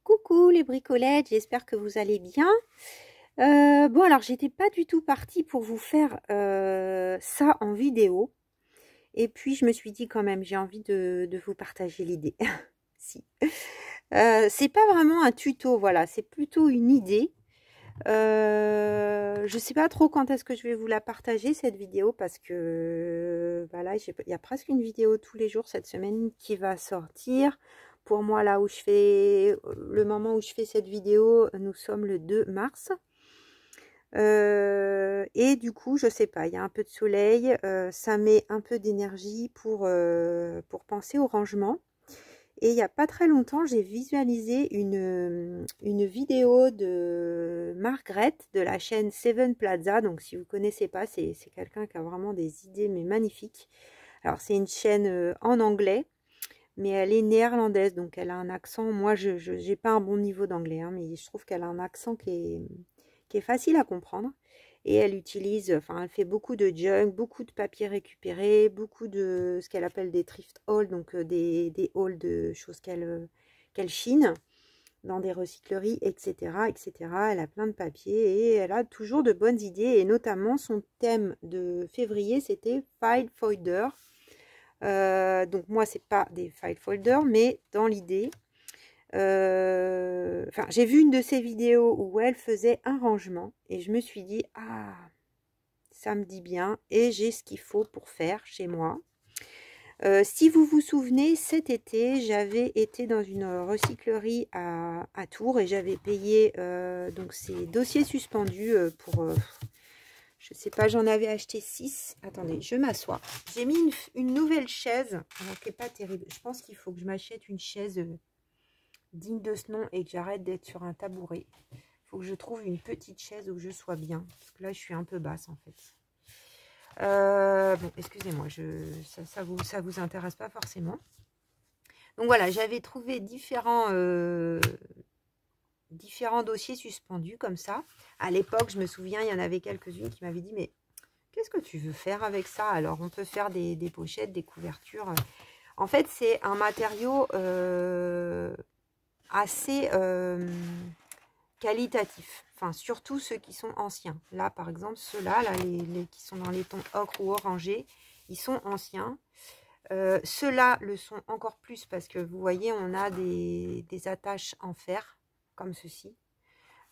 Coucou les bricolettes, j'espère que vous allez bien. Bon alors j'étais pas du tout partie pour vous faire ça en vidéo. Et puis je me suis dit quand même j'ai envie de vous partager l'idée. Si. C'est pas vraiment un tuto, voilà, c'est plutôt une idée. Je sais pas trop quand est-ce que je vais vous la partager cette vidéo parce que voilà, il y a presque une vidéo tous les jours cette semaine qui va sortir. Pour moi, là où je fais le moment où je fais cette vidéo, nous sommes le 2 mars. Et du coup, je sais pas, il y a un peu de soleil, ça met un peu d'énergie pour penser au rangement. Et il n'y a pas très longtemps, j'ai visualisé une vidéo de Margaret de la chaîne Seven Plaza. Donc si vous ne connaissez pas, c'est quelqu'un qui a vraiment des idées mais magnifiques. Alors c'est une chaîne en anglais, mais elle est néerlandaise, donc elle a un accent. Moi, je n'ai pas un bon niveau d'anglais, hein, mais je trouve qu'elle a un accent qui est facile à comprendre. Et elle utilise, enfin, elle fait beaucoup de junk, beaucoup de papier récupéré, beaucoup de ce qu'elle appelle des thrift hauls, donc des hauls de choses qu'elle chine dans des recycleries, etc., etc. Elle a plein de papiers et elle a toujours de bonnes idées. Et notamment, son thème de février, c'était File Folder. Donc moi, c'est pas des file folders, mais dans l'idée, enfin, j'ai vu une de ces vidéos où elle faisait un rangement et je me suis dit, ah, ça me dit bien et j'ai ce qu'il faut pour faire chez moi. Si vous vous souvenez, cet été, j'avais été dans une recyclerie à Tours et j'avais payé donc ces dossiers suspendus pour, je sais pas, j'en avais acheté 6. Attendez, je m'assois. J'ai mis une nouvelle chaise, alors qui n'est pas terrible. Je pense qu'il faut que je m'achète une chaise digne de ce nom et que j'arrête d'être sur un tabouret. Il faut que je trouve une petite chaise où je sois bien. Parce que là, je suis un peu basse en fait. Bon, excusez-moi, ça vous intéresse pas forcément. Donc voilà, j'avais trouvé différents dossiers suspendus comme ça. À l'époque, je me souviens, il y en avait quelques-unes qui m'avaient dit, mais qu'est-ce que tu veux faire avec ça? Alors, on peut faire des pochettes, des couvertures. En fait, c'est un matériau assez qualitatif. Enfin, surtout ceux qui sont anciens. Là, par exemple, ceux-là, là, les qui sont dans les tons ocre ou orangé, ils sont anciens. Ceux-là le sont encore plus parce que vous voyez, on a des attaches en fer, comme ceci.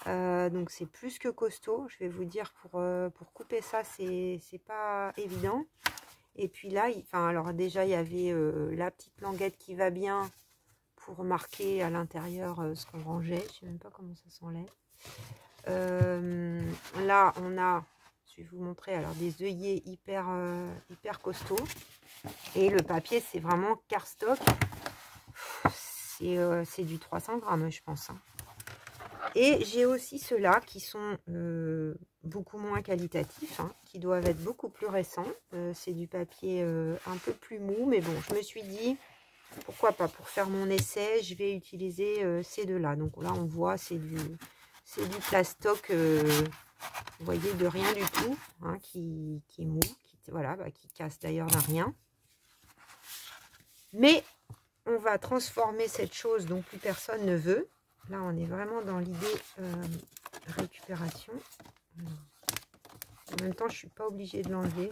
Donc c'est plus que costaud. Je vais vous dire, pour couper ça, c'est pas évident. Et puis là, enfin, alors déjà, il y avait la petite languette qui va bien pour marquer à l'intérieur ce qu'on rangeait. Je sais même pas comment ça s'enlève. Là, on a, je vais vous montrer, alors des œillets hyper costauds. Et le papier, c'est vraiment cardstock. C'est du 300 grammes, je pense. Hein. Et j'ai aussi ceux-là qui sont beaucoup moins qualitatifs, hein, qui doivent être beaucoup plus récents. C'est du papier un peu plus mou, mais bon, je me suis dit, pourquoi pas, pour faire mon essai, je vais utiliser ces deux-là. Donc là, on voit, c'est du plastoc, vous voyez, de rien du tout, hein, qui est mou, voilà, qui casse d'ailleurs d'un rien. Mais on va transformer cette chose dont plus personne ne veut. Là, on est vraiment dans l'idée récupération. En même temps, je ne suis pas obligée de l'enlever.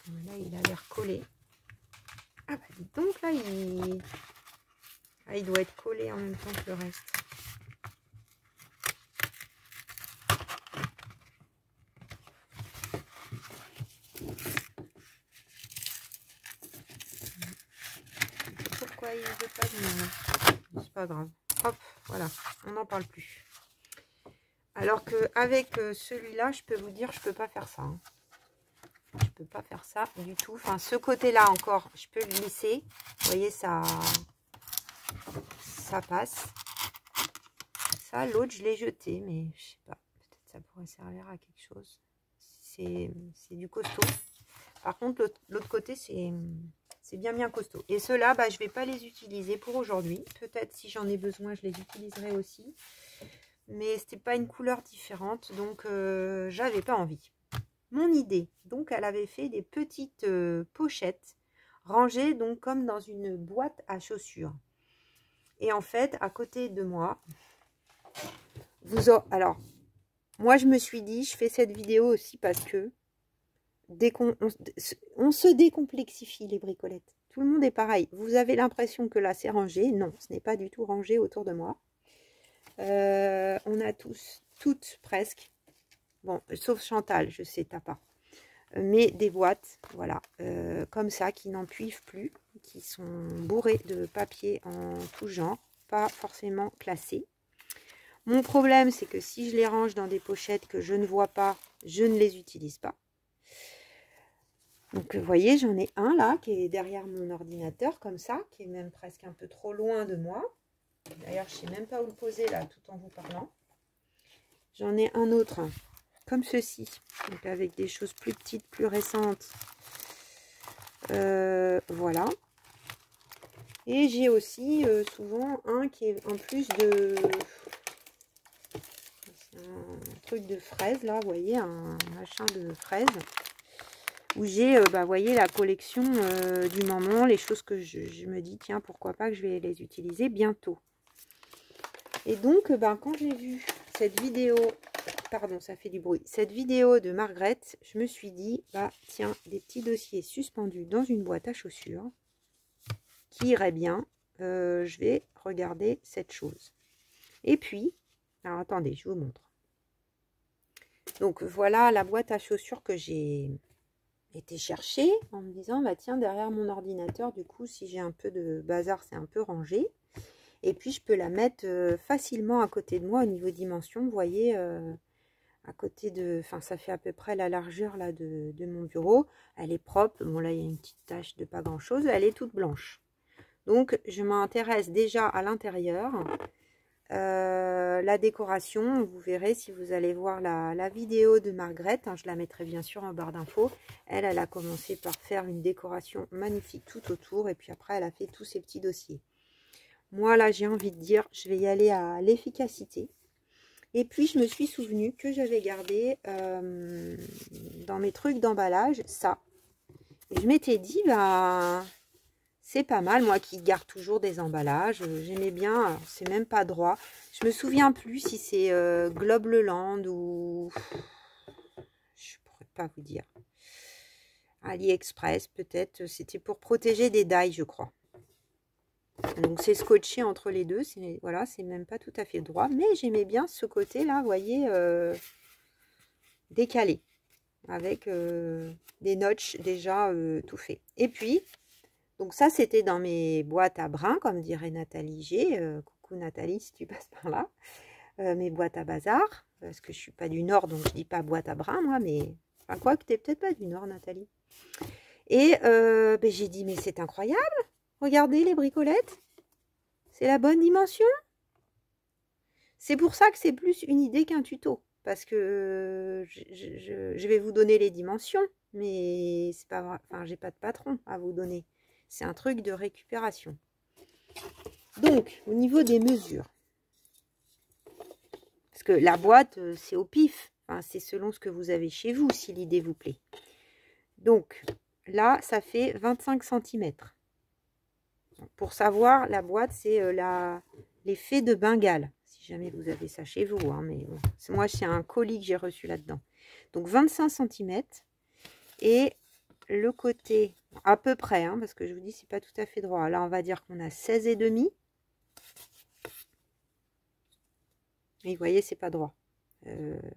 Mais... là, il a l'air collé. Ah bah dis donc, là, il doit être collé en même temps que le reste. Pourquoi il ne veut pas venir? C'est pas grave. Hop, voilà, on n'en parle plus. Alors qu'avec celui-là, je peux vous dire, je peux pas faire ça. Hein. Je peux pas faire ça du tout. Enfin, ce côté-là encore, je peux le laisser. Vous voyez, ça passe. Ça, l'autre, je l'ai jeté, mais je sais pas. Peut-être ça pourrait servir à quelque chose. C'est du costaud. Par contre, l'autre côté, c'est bien costaud. Et ceux-là, bah, je vais pas les utiliser pour aujourd'hui. Peut-être si j'en ai besoin, je les utiliserai aussi. Mais c'était pas une couleur différente, donc j'avais pas envie. Mon idée, donc elle avait fait des petites pochettes rangés donc comme dans une boîte à chaussures. Et en fait, à côté de moi, alors, moi je me suis dit, je fais cette vidéo aussi parce que dès on se décomplexifie les bricolettes. Tout le monde est pareil. Vous avez l'impression que là c'est rangé. Non, ce n'est pas du tout rangé autour de moi. On a toutes presque. Bon, sauf Chantal, je sais, t'as pas. Mais des boîtes, voilà, comme ça, qui n'en puivent plus, qui sont bourrées de papier en tout genre, pas forcément classés. Mon problème, c'est que si je les range dans des pochettes que je ne vois pas, je ne les utilise pas. Donc, vous voyez, j'en ai un là, qui est derrière mon ordinateur, comme ça, qui est même presque un peu trop loin de moi. D'ailleurs, je ne sais même pas où le poser, là, tout en vous parlant. J'en ai un autre, comme ceci, donc avec des choses plus petites, plus récentes. Voilà. Et j'ai aussi souvent un qui est en plus de... un truc de fraise, là, vous voyez, un machin de fraise. Où j'ai, vous voyez, la collection du moment, les choses que je me dis, tiens, pourquoi pas que je vais les utiliser bientôt. Et donc, quand j'ai vu cette vidéo, pardon, ça fait du bruit, cette vidéo de Margrethe, je me suis dit, tiens, des petits dossiers suspendus dans une boîte à chaussures, qui irait bien, je vais regarder cette chose. Et puis, alors attendez, je vous montre. Donc, voilà la boîte à chaussures que j'ai été chercher en me disant, tiens, derrière mon ordinateur, du coup, si j'ai un peu de bazar, c'est un peu rangé. Et puis, je peux la mettre facilement à côté de moi au niveau dimension. Vous voyez, à côté de... Enfin, ça fait à peu près la largeur là de mon bureau. Elle est propre. Bon, là, il y a une petite tache de pas grand-chose. Elle est toute blanche. Donc, je m'intéresse déjà à l'intérieur. La décoration, vous verrez si vous allez voir la vidéo de Margrethe. Je la mettrai bien sûr en barre d'infos. Elle a commencé par faire une décoration magnifique tout autour. Et puis après, elle a fait tous ces petits dossiers. Moi, là, j'ai envie de dire, je vais y aller à l'efficacité. Et puis, je me suis souvenu que j'avais gardé dans mes trucs d'emballage ça. Et je m'étais dit, c'est pas mal. Moi qui garde toujours des emballages, j'aimais bien. C'est même pas droit. Je me souviens plus si c'est Globeland ou... Je pourrais pas vous dire. AliExpress, peut-être. C'était pour protéger des dailles, je crois. Donc c'est scotché entre les deux, voilà, c'est même pas tout à fait droit, mais j'aimais bien ce côté là, vous voyez, décalé, avec des notches déjà tout fait. Et puis, donc ça c'était dans mes boîtes à brin, comme dirait Nathalie G, coucou Nathalie si tu passes par là, mes boîtes à bazar, parce que je suis pas du Nord, donc je dis pas boîte à brin moi, mais enfin quoi que t'es peut-être pas du Nord Nathalie. Et j'ai dit mais c'est incroyable. Regardez les bricolettes, c'est la bonne dimension. C'est pour ça que c'est plus une idée qu'un tuto, parce que je vais vous donner les dimensions, mais c'est pas vrai, enfin j'ai pas de patron à vous donner. C'est un truc de récupération. Donc au niveau des mesures, parce que la boîte c'est au pif, enfin, c'est selon ce que vous avez chez vous si l'idée vous plaît. Donc là ça fait 25 cm. Pour savoir, la boîte, c'est l'effet de Bengale. Si jamais vous avez ça chez vous. Hein, mais bon. Moi, c'est un colis que j'ai reçu là-dedans. Donc, 25 cm. Et le côté, à peu près, hein, parce que je vous dis, c'est pas tout à fait droit. Là, on va dire qu'on a 16,5. Et vous voyez, c'est pas droit.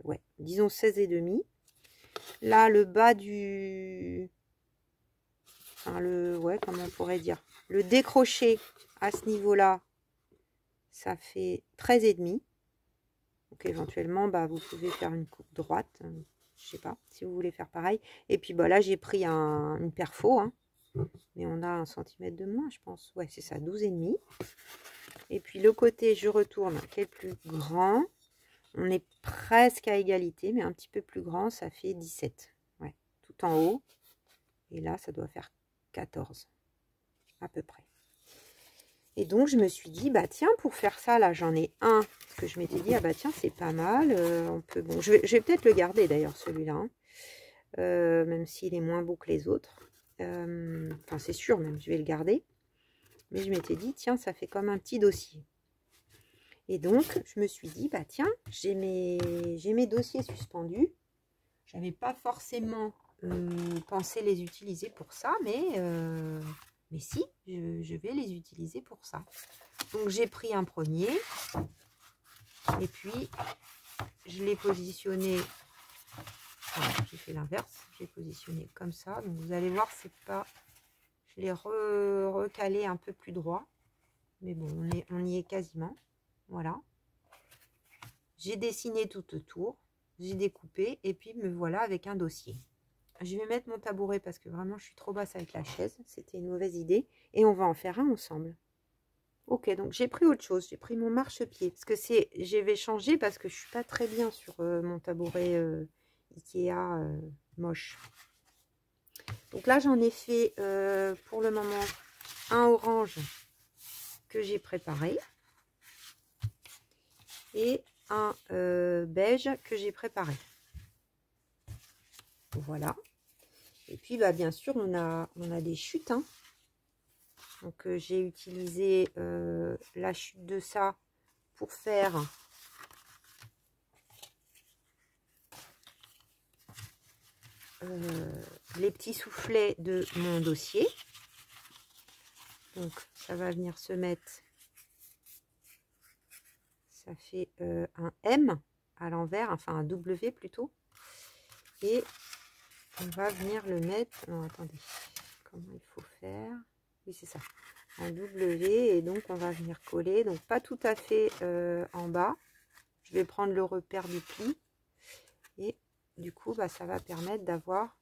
Ouais, disons 16,5. Là, le bas du... Enfin, ouais, comment on pourrait dire, le décroché à ce niveau-là, ça fait 13,5. Donc éventuellement, vous pouvez faire une coupe droite. Je sais pas si vous voulez faire pareil. Et puis là, j'ai pris une perfo. Hein, mais on a 1 cm de moins, je pense. Ouais, c'est ça, 12,5. Et puis le côté, je retourne, qui est le plus grand. On est presque à égalité, mais un petit peu plus grand, ça fait 17. Ouais, tout en haut. Et là, ça doit faire 14 à peu près. Et donc je me suis dit tiens, pour faire ça là j'en ai un que je m'étais dit tiens c'est pas mal, on peut, bon je vais peut-être le garder d'ailleurs celui-là, hein, même s'il est moins beau que les autres. enfin c'est sûr même, je vais le garder. Mais je m'étais dit, tiens, ça fait comme un petit dossier. Et donc, je me suis dit, bah tiens, j'ai mes dossiers suspendus. Je n'avais pas forcément pensé les utiliser pour ça, mais si, je vais les utiliser pour ça. Donc, j'ai pris un premier. Et puis, je l'ai positionné. Voilà, j'ai fait l'inverse. J'ai positionné comme ça. Donc, vous allez voir, c'est pas... Je l'ai recalé un peu plus droit. Mais bon, on y est quasiment. Voilà. J'ai dessiné tout autour. J'ai découpé. Et puis, me voilà avec un dossier. Je vais mettre mon tabouret parce que vraiment, je suis trop basse avec la chaise. C'était une mauvaise idée. Et on va en faire un ensemble. Ok, donc j'ai pris autre chose. J'ai pris mon marchepied. Parce que je vais changer parce que je suis pas très bien sur mon tabouret Ikea moche. Donc là, j'en ai fait pour le moment un orange que j'ai préparé. Et un beige que j'ai préparé. Voilà. Et puis, bah, bien sûr, on a des chutes. Hein. Donc, j'ai utilisé la chute de ça pour faire les petits soufflets de mon dossier. Donc, ça va venir se mettre. Ça fait un M à l'envers, enfin un W plutôt. Et on va venir le mettre. Non, attendez. Comment il faut faire? Oui, c'est ça. Un W. Et donc, on va venir coller. Donc, pas tout à fait en bas. Je vais prendre le repère du pli. Et du coup, bah, ça va permettre d'avoir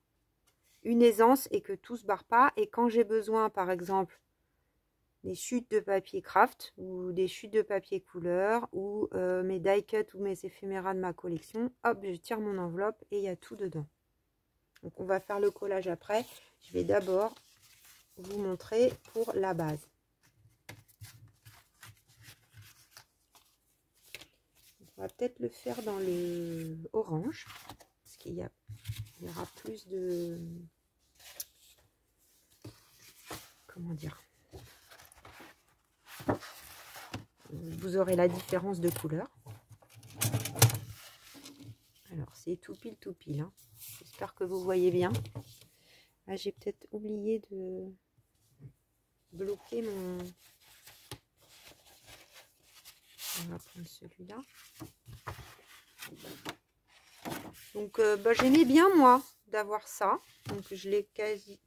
une aisance et que tout ne se barre pas. Et quand j'ai besoin, par exemple, des chutes de papier craft ou des chutes de papier couleur ou mes die cut ou mes éphéméras de ma collection, hop, je tire mon enveloppe et il y a tout dedans. Donc, on va faire le collage après. Je vais d'abord vous montrer pour la base. On va peut-être le faire dans le orange parce qu'il y aura plus de, comment dire, vous aurez la différence de couleur. Alors c'est tout pile hein. J'espère que vous voyez bien. Ah, j'ai peut-être oublié de bloquer mon... On va prendre celui-là. Donc bah, j'aimais bien moi d'avoir ça. Donc je l'ai quasi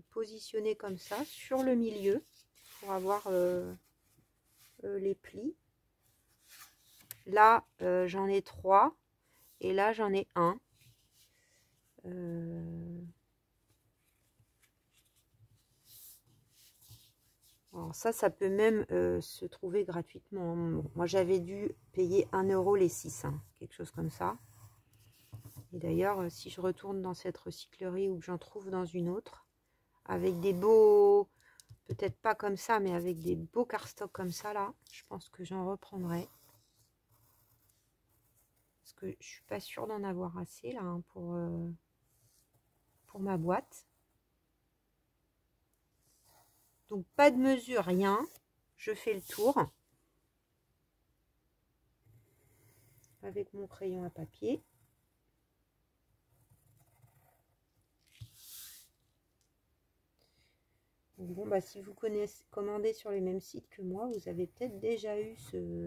positionné comme ça sur le milieu pour avoir les plis. Là j'en ai 3 et là j'en ai un. Alors ça peut même se trouver gratuitement. Moi, j'avais dû payer 1 € les 6, hein, quelque chose comme ça. Et d'ailleurs, si je retourne dans cette recyclerie ou que j'en trouve dans une autre, avec des beaux, peut-être pas comme ça, mais avec des beaux cardstock comme ça, là, je pense que j'en reprendrai. Parce que je suis pas sûre d'en avoir assez, là, hein, pour ma boîte. Donc, pas de mesure, rien. Je fais le tour avec mon crayon à papier. Donc bon, bah, si vous commandez sur les mêmes sites que moi, vous avez peut-être déjà eu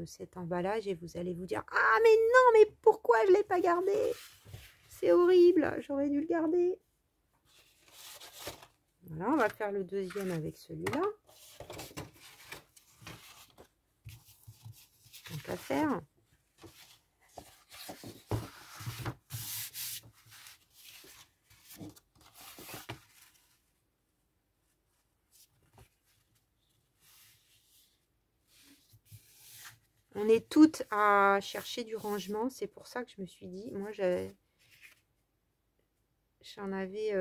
cet emballage et vous allez vous dire « Ah, mais non, mais pourquoi je ne l'ai pas gardé? C'est horrible, j'aurais dû le garder. » Voilà, on va faire le deuxième avec celui-là. Tant qu'à faire. On est toutes à chercher du rangement. C'est pour ça que je me suis dit, moi, j'en avais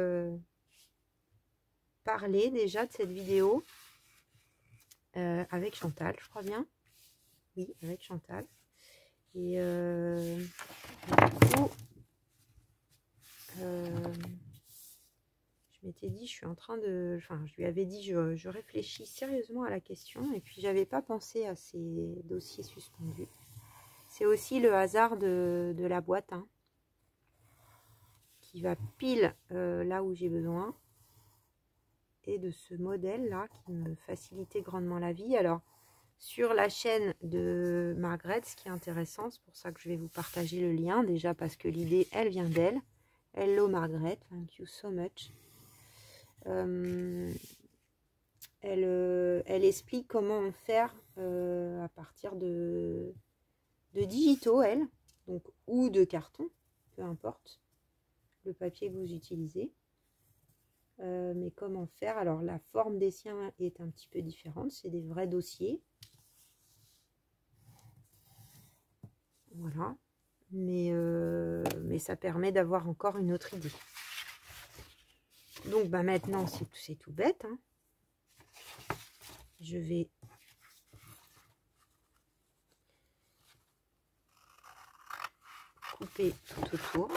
parlé déjà de cette vidéo avec Chantal, je crois bien. Oui, avec Chantal. Et du coup, je Je m'étais dit, je suis en train de... Enfin, je lui avais dit, je réfléchis sérieusement à la question. Et puis, j'avais pas pensé à ces dossiers suspendus. C'est aussi le hasard de la boîte, hein, qui va pile là où j'ai besoin. Et de ce modèle-là qui me facilitait grandement la vie. Alors, sur la chaîne de Margaret, ce qui est intéressant, c'est pour ça que je vais vous partager le lien. Déjà parce que l'idée, elle vient d'elle. Hello Margaret, thank you so much. Elle explique comment faire à partir de digitaux, elle, donc, ou de carton, peu importe le papier que vous utilisez. Mais comment faire? Alors la forme des siens est un petit peu différente, c'est des vrais dossiers. Voilà, mais ça permet d'avoir encore une autre idée. Donc bah, maintenant c'est tout bête, hein. Je vais couper tout autour.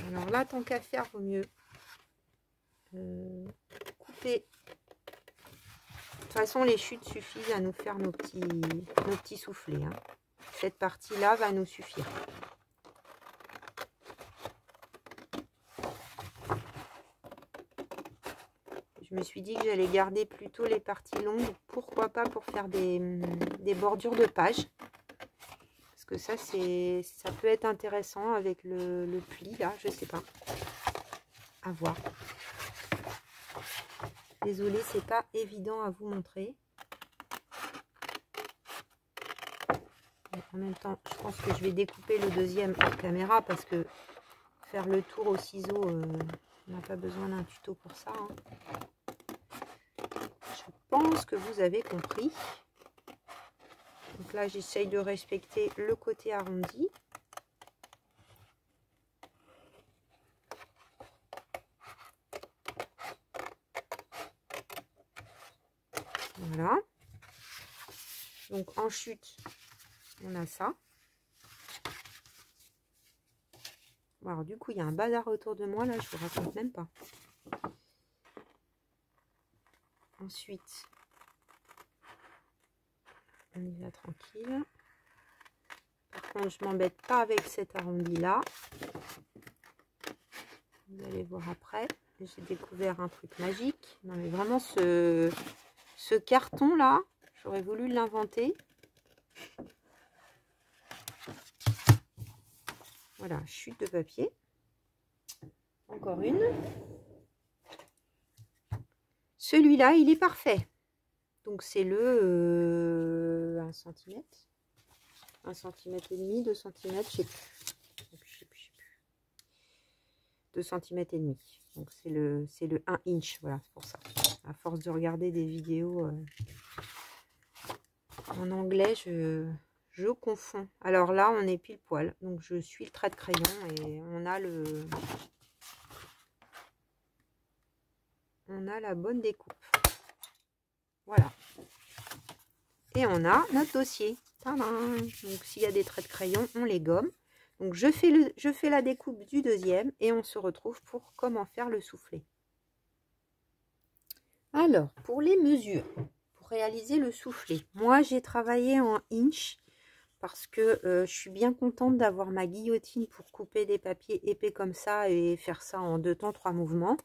Alors là, tant qu'à faire, vaut mieux couper. De toute façon, les chutes suffisent à nous faire nos petits soufflets, hein. Cette partie-là va nous suffire. Je me suis dit que j'allais garder plutôt les parties longues. Pourquoi pas pour faire des bordures de pages. Parce que ça peut être intéressant avec le pli, là, je sais pas. À voir. Désolée, c'est pas évident à vous montrer. En même temps, je pense que je vais découper le deuxième hors caméra parce que faire le tour au ciseau, on n'a pas besoin d'un tuto pour ça, hein. Je pense que vous avez compris. Donc là, j'essaye de respecter le côté arrondi. Voilà. Donc en chute, on a ça. Alors du coup, il y a un bazar autour de moi, là, je vous raconte même pas. Ensuite, on y va tranquille. Par contre, je m'embête pas avec cet arrondi-là. Vous allez voir après. J'ai découvert un truc magique. Non mais vraiment, ce carton-là, j'aurais voulu l'inventer. Voilà, chute de papier. Encore une. Celui-là, il est parfait. Donc, c'est le 1 cm. 1 cm et demi, 2 cm, je sais plus. 2 cm et demi. Donc, c'est le 1 inch. Voilà, c'est pour ça. À force de regarder des vidéos en anglais, je confonds. Alors là, on est pile poil. Donc, je suis le trait de crayon et on a la bonne découpe. Voilà. Et on a notre dossier. Tadam! Donc, s'il y a des traits de crayon, on les gomme. Donc, je fais la découpe du deuxième et on se retrouve pour comment faire le soufflet. Alors, pour les mesures, pour réaliser le soufflet, moi, j'ai travaillé en inch parce que je suis bien contente d'avoir ma guillotine pour couper des papiers épais comme ça et faire ça en 2 temps, 3 mouvements.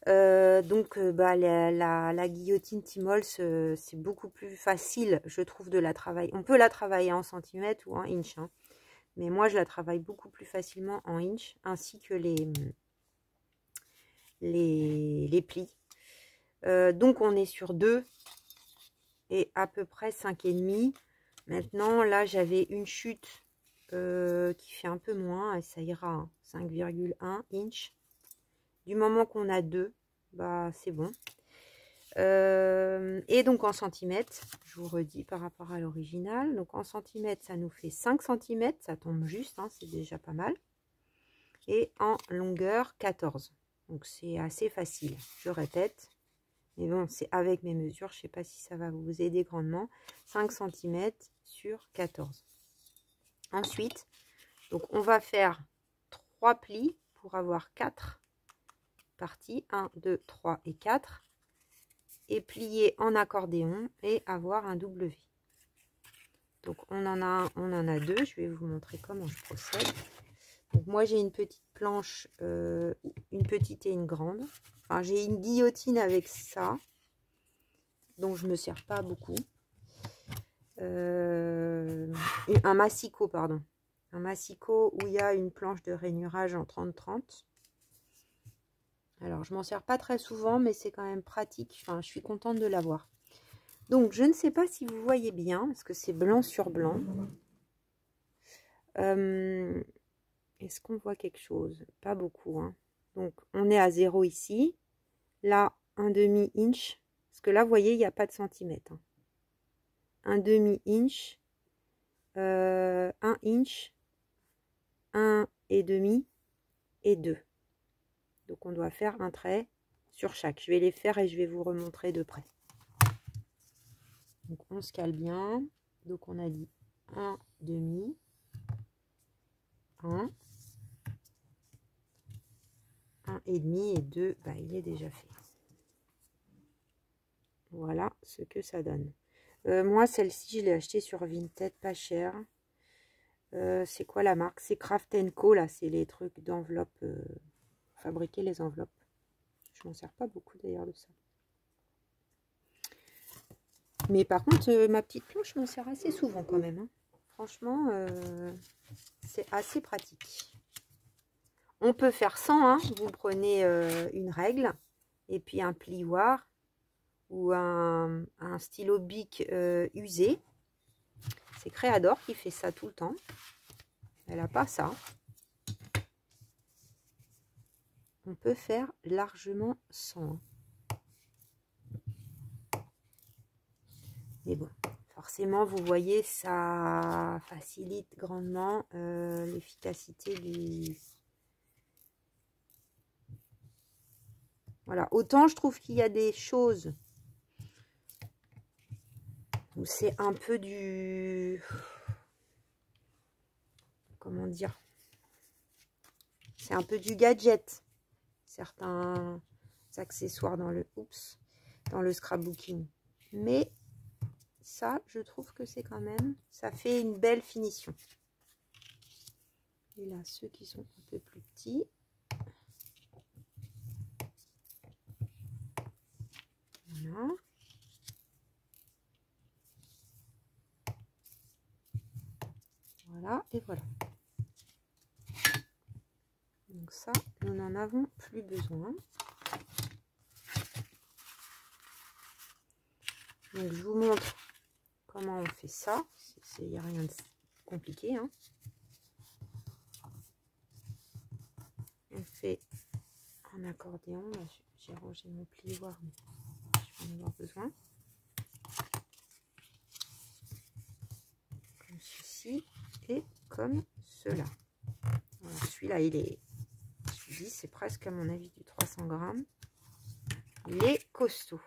Bah, la guillotine Timols, c'est beaucoup plus facile, je trouve, de la travailler. On peut la travailler en centimètres ou en inch, hein. Mais moi, je la travaille beaucoup plus facilement en inch, ainsi que les plis. Donc, on est sur 2 et à peu près 5,5. Maintenant, là, j'avais une chute qui fait un peu moins, et ça ira, hein, 5,1 inch. Du moment qu'on a 2, bah c'est bon. Et donc en centimètres, je vous redis par rapport à l'original. Donc en centimètres, ça nous fait 5 cm, ça tombe juste, hein, c'est déjà pas mal. Et en longueur, 14. Donc c'est assez facile. Je répète, Mais bon, c'est avec mes mesures. Je ne sais pas si ça va vous aider grandement. 5 cm sur 14. Ensuite, donc on va faire 3 plis pour avoir 4 parties. 1, 2, 3 et 4. Et plier en accordéon et avoir un W. Donc on en a 2. Je vais vous montrer comment je procède. Donc moi j'ai une petite planche, une petite et une grande. Enfin j'ai une guillotine avec ça, dont je me sers pas beaucoup. Un massicot, pardon. Un massicot où il y a une planche de rainurage en 30-30. Alors je m'en sers pas très souvent, mais c'est quand même pratique. Enfin je suis contente de l'avoir. Donc je ne sais pas si vous voyez bien, parce que c'est blanc sur blanc. Est-ce qu'on voit quelque chose? Pas beaucoup, hein. Donc on est à 0 ici. Là, un demi-inch. Parce que là, vous voyez, il n'y a pas de centimètre. Hein. Un demi-inch. 1 inch. 1 et demi. Et 2. Donc on doit faire un trait sur chaque. Je vais les faire et je vais vous remontrer de près. Donc on se cale bien. Donc on a dit 1 demi. 1. 1 et demi et 2, bah, il est déjà fait. Voilà ce que ça donne. Moi, celle-ci, je l'ai achetée sur Vinted, pas cher. C'est quoi la marque? C'est Craft & Co, là. C'est les trucs d'enveloppe. Fabriquer les enveloppes. Je m'en sers pas beaucoup, d'ailleurs, de ça. Mais par contre, ma petite planche, je m'en sers assez souvent, quand même. Hein. Franchement, c'est assez pratique. On peut faire sans, hein. Vous prenez une règle et puis un plioir ou un stylo bic usé. C'est Créador qui fait ça tout le temps. Elle n'a pas ça. On peut faire largement sans. Mais bon, forcément, vous voyez, ça facilite grandement l'efficacité du... Voilà, autant je trouve qu'il y a des choses où c'est un peu du... Comment dire? C'est un peu du gadget. Certains accessoires dans le... Oups, dans le scrapbooking. Mais ça, je trouve que c'est quand même... Ça fait une belle finition. Et là, ceux qui sont un peu plus petits... Voilà. Voilà, et voilà. Donc ça, nous n'en avons plus besoin. Donc je vous montre comment on fait ça. Il n'y a rien de compliqué. Hein. On fait en accordéon. J'ai rangé mon plioir, mais je vais en avoir besoin. Comme ceci et comme cela. Celui-là, il est... Je dis, c'est presque à mon avis du 300 grammes. Il est costaud.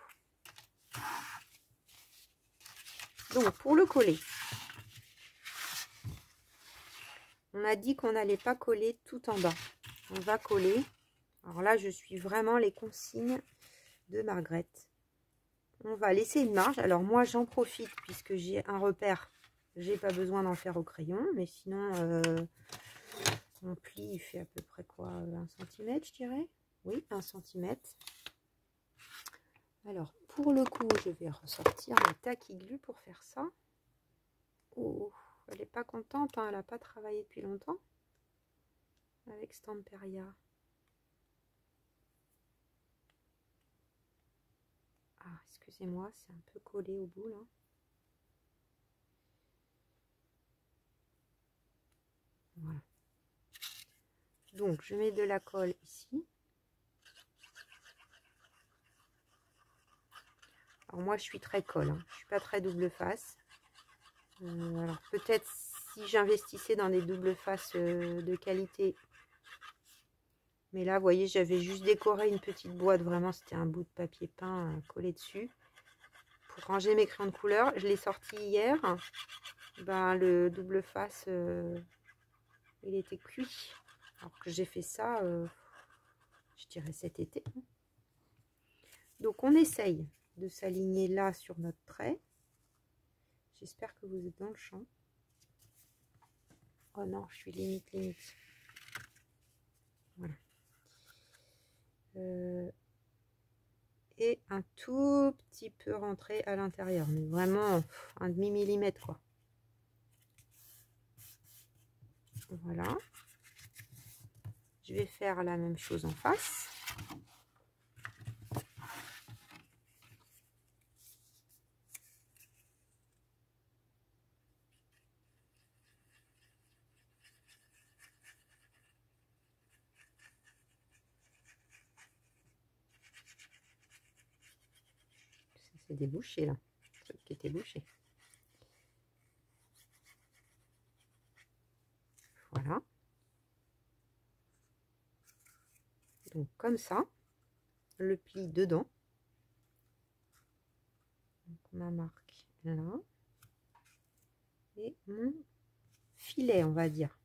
Donc, pour le coller, on a dit qu'on n'allait pas coller tout en bas. On va coller. Alors là, je suis vraiment les consignes de Margaret. On va laisser une marge. Alors moi, j'en profite puisque j'ai un repère. J'ai pas besoin d'en faire au crayon. Mais sinon, mon pli, il fait à peu près quoi? 1 cm, je dirais. Oui, 1 cm. Alors, pour le coup, je vais ressortir ma taquiglu pour faire ça. Oh, elle n'est pas contente, hein, elle n'a pas travaillé depuis longtemps avec Stamperia. Ah, excusez-moi, c'est un peu collé au bout là. Voilà. Donc, je mets de la colle ici. Alors moi, je suis très colle, hein. Je suis pas très double face. Alors peut-être si j'investissais dans des doubles faces de qualité, Mais là, vous voyez, j'avais juste décoré une petite boîte. Vraiment, c'était un bout de papier peint collé dessus. Pour ranger mes crayons de couleur. Je l'ai sorti hier. Ben, le double face, il était cuit. Alors que j'ai fait ça, je dirais cet été. Donc, on essaye de s'aligner là sur notre trait. J'espère que vous êtes dans le champ. Oh non, je suis limite. Voilà. Et un tout petit peu rentré à l'intérieur, mais vraiment un demi-millimètre quoi. Voilà. Je vais faire la même chose en face. C'est débouché là, le truc qui était bouché. Voilà. Donc comme ça, le pli dedans. Donc ma marque là. Et mon filet, on va dire.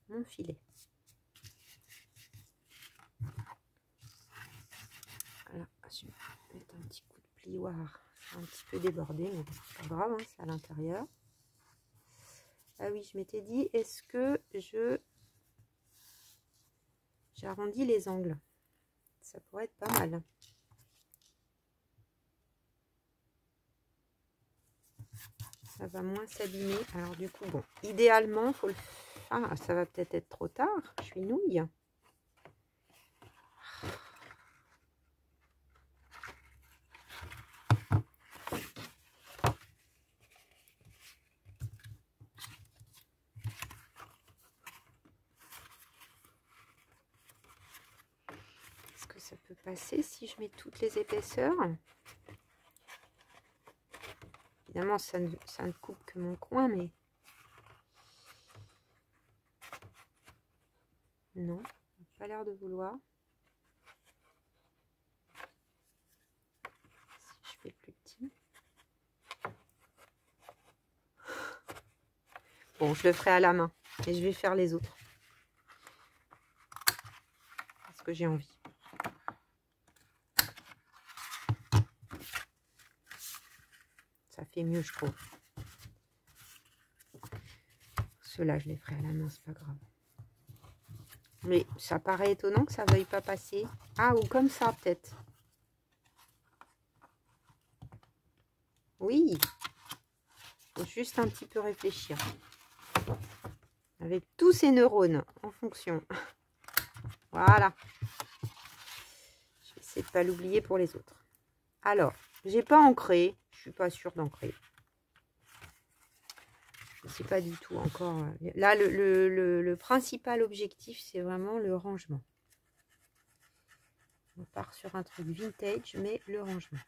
Mon filet. Voilà, je vais mettre un petit coup de plioir. Un petit peu débordé, mais c'est pas grave, hein, c'est à l'intérieur. Ah oui, je m'étais dit, est-ce que j'arrondis les angles? Ça pourrait être pas mal. Ça va moins s'abîmer. Alors du coup, bon, idéalement, faut le... Ah, ça va peut-être être trop tard. Je suis nouille. Est-ce que ça peut passer si je mets toutes les épaisseurs? Évidemment, ça ne coupe que mon coin, mais... Non, ça n'a pas l'air de vouloir. Si je fais plus petit. Bon, je le ferai à la main. Et je vais faire les autres. Parce que j'ai envie. Ça fait mieux, je trouve. Ceux-là, je les ferai à la main, c'est pas grave. Mais ça paraît étonnant que ça veuille pas passer. Ah, ou comme ça, peut-être. Oui. Faut juste un petit peu réfléchir. Avec tous ces neurones en fonction. Voilà. Je vais essayer de ne pas l'oublier pour les autres. Alors, j'ai pas ancré. Je suis pas sûre d'ancrer. Je ne sais pas du tout encore. Là, le principal objectif, c'est vraiment le rangement. On part sur un truc vintage, mais le rangement.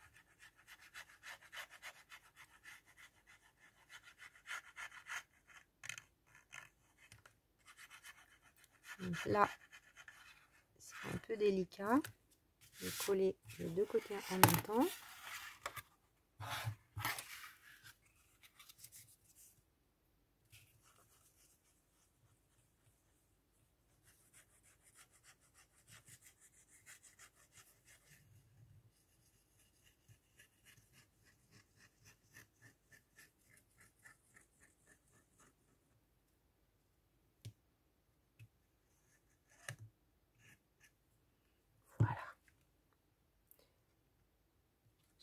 Donc là, c'est un peu délicat. Je vais coller les deux côtés en même temps.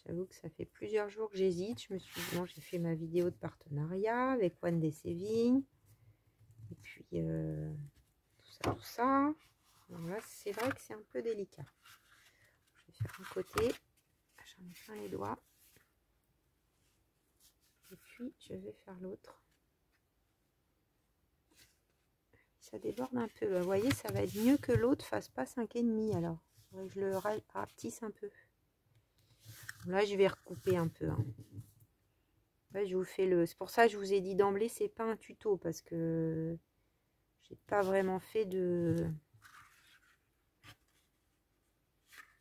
J'avoue que ça fait plusieurs jours que j'hésite. Je me suis dit, bon, j'ai fait ma vidéo de partenariat avec One Day Saving. Et puis, tout ça. Voilà, c'est vrai que c'est un peu délicat. Je vais faire un côté. J'en ai plein les doigts. Et puis, je vais faire l'autre. Ça déborde un peu. Vous voyez, ça va être mieux que l'autre fasse pas 5,5. Alors, je le rapetisse un peu. Là, je vais recouper un peu. Hein. Ouais, je vous fais le. C'est pour ça que je vous ai dit d'emblée, c'est pas un tuto parce que j'ai pas vraiment fait de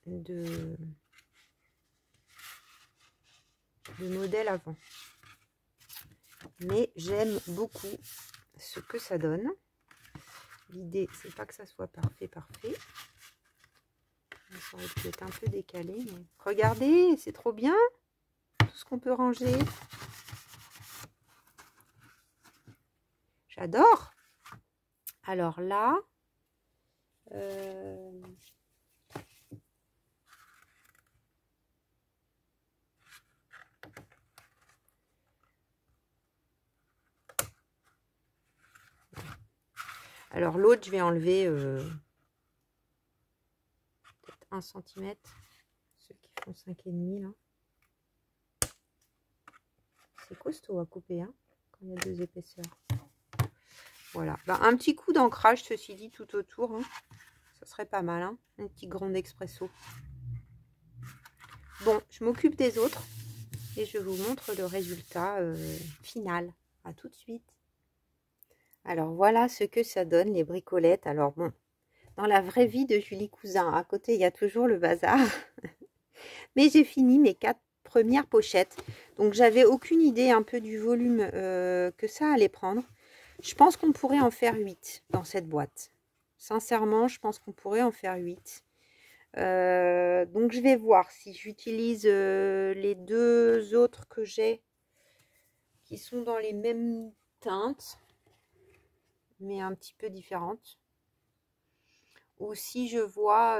de modèle avant. Mais j'aime beaucoup ce que ça donne. L'idée, c'est pas que ça soit parfait. Ça aurait pu être un peu décalé. Mais... Regardez, c'est trop bien. Tout ce qu'on peut ranger. J'adore. Alors là... Alors l'autre, je vais enlever peut-être 1 cm. Ceux qui font 5,5 là. C'est costaud à couper, hein, quand il y a 2 épaisseurs. Voilà. Ben, un petit coup d'ancrage, ceci dit, tout autour. Hein. Ça serait pas mal, hein. Un petit grand d'expresso. Bon, je m'occupe des autres. Et je vous montre le résultat final. À tout de suite. Alors voilà ce que ça donne, les bricolettes. Alors bon, dans la vraie vie de Julie Cousin, à côté il y a toujours le bazar. Mais j'ai fini mes 4 premières pochettes. Donc j'avais aucune idée un peu du volume que ça allait prendre. Je pense qu'on pourrait en faire 8 dans cette boîte. Sincèrement, je pense qu'on pourrait en faire 8. Donc je vais voir si j'utilise les 2 autres que j'ai qui sont dans les mêmes teintes mais un petit peu différentes, ou si je vois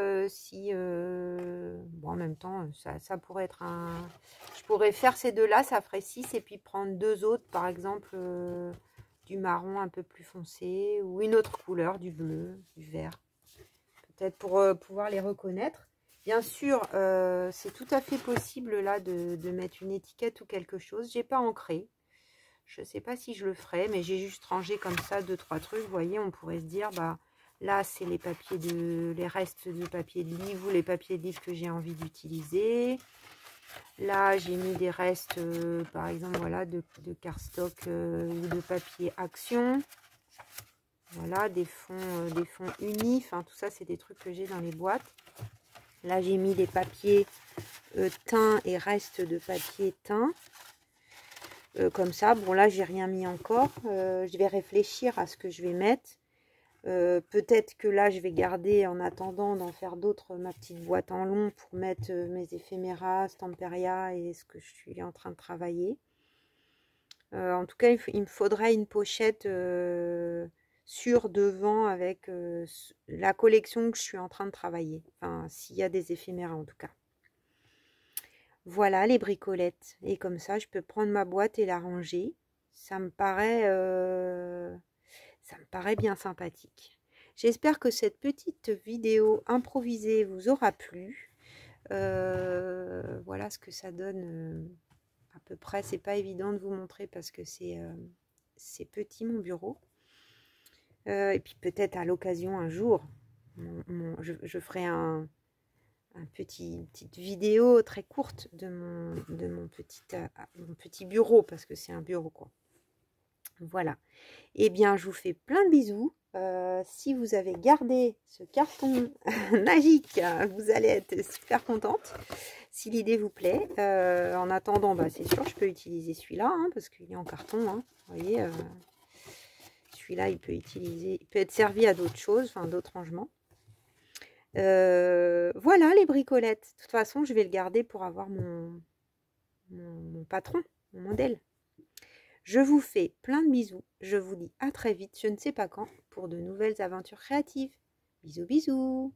bon, en même temps ça pourrait être un, je pourrais faire ces 2 là, ça ferait 6 et puis prendre 2 autres par exemple du marron un peu plus foncé ou une autre couleur, du bleu, du vert, peut-être pour pouvoir les reconnaître. Bien sûr, c'est tout à fait possible là de mettre une étiquette ou quelque chose. J'ai pas ancré. Je ne sais pas si je le ferai, mais j'ai juste rangé comme ça 2-3 trucs. Vous voyez, on pourrait se dire, bah là, c'est les papiers les restes de papier de livre ou les papiers de livre que j'ai envie d'utiliser. Là, j'ai mis des restes, par exemple, voilà, de cardstock ou de papier action. Voilà, des fonds unis. Enfin, tout ça, c'est des trucs que j'ai dans les boîtes. Là, j'ai mis des papiers teints et restes de papier teint. Comme ça, bon là j'ai rien mis encore, je vais réfléchir à ce que je vais mettre, peut-être que là je vais garder en attendant d'en faire d'autres ma petite boîte en long pour mettre mes éphéméras, Stamperia et ce que je suis en train de travailler. En tout cas il me faudrait une pochette sur devant avec la collection que je suis en train de travailler, enfin s'il y a des éphéméras en tout cas. Voilà les bricolettes. Et comme ça, je peux prendre ma boîte et la ranger. Ça me paraît bien sympathique. J'espère que cette petite vidéo improvisée vous aura plu. Voilà ce que ça donne à peu près. C'est pas évident de vous montrer parce que c'est petit mon bureau. Et puis peut-être à l'occasion un jour, je ferai une petite vidéo très courte de mon petit bureau, parce que c'est un bureau quoi. Voilà. Et bien je vous fais plein de bisous. Si vous avez gardé ce carton magique, vous allez être super contente si l'idée vous plaît. En attendant, bah, c'est sûr je peux utiliser celui-là hein, parce qu'il est en carton hein, vous voyez, celui-là il peut être servi à d'autres choses, enfin d'autres rangements. Voilà les bricolettes. De toute façon, je vais le garder pour avoir mon patron, mon modèle. Je vous fais plein de bisous. Je vous dis à très vite, je ne sais pas quand, pour de nouvelles aventures créatives. Bisous, bisous.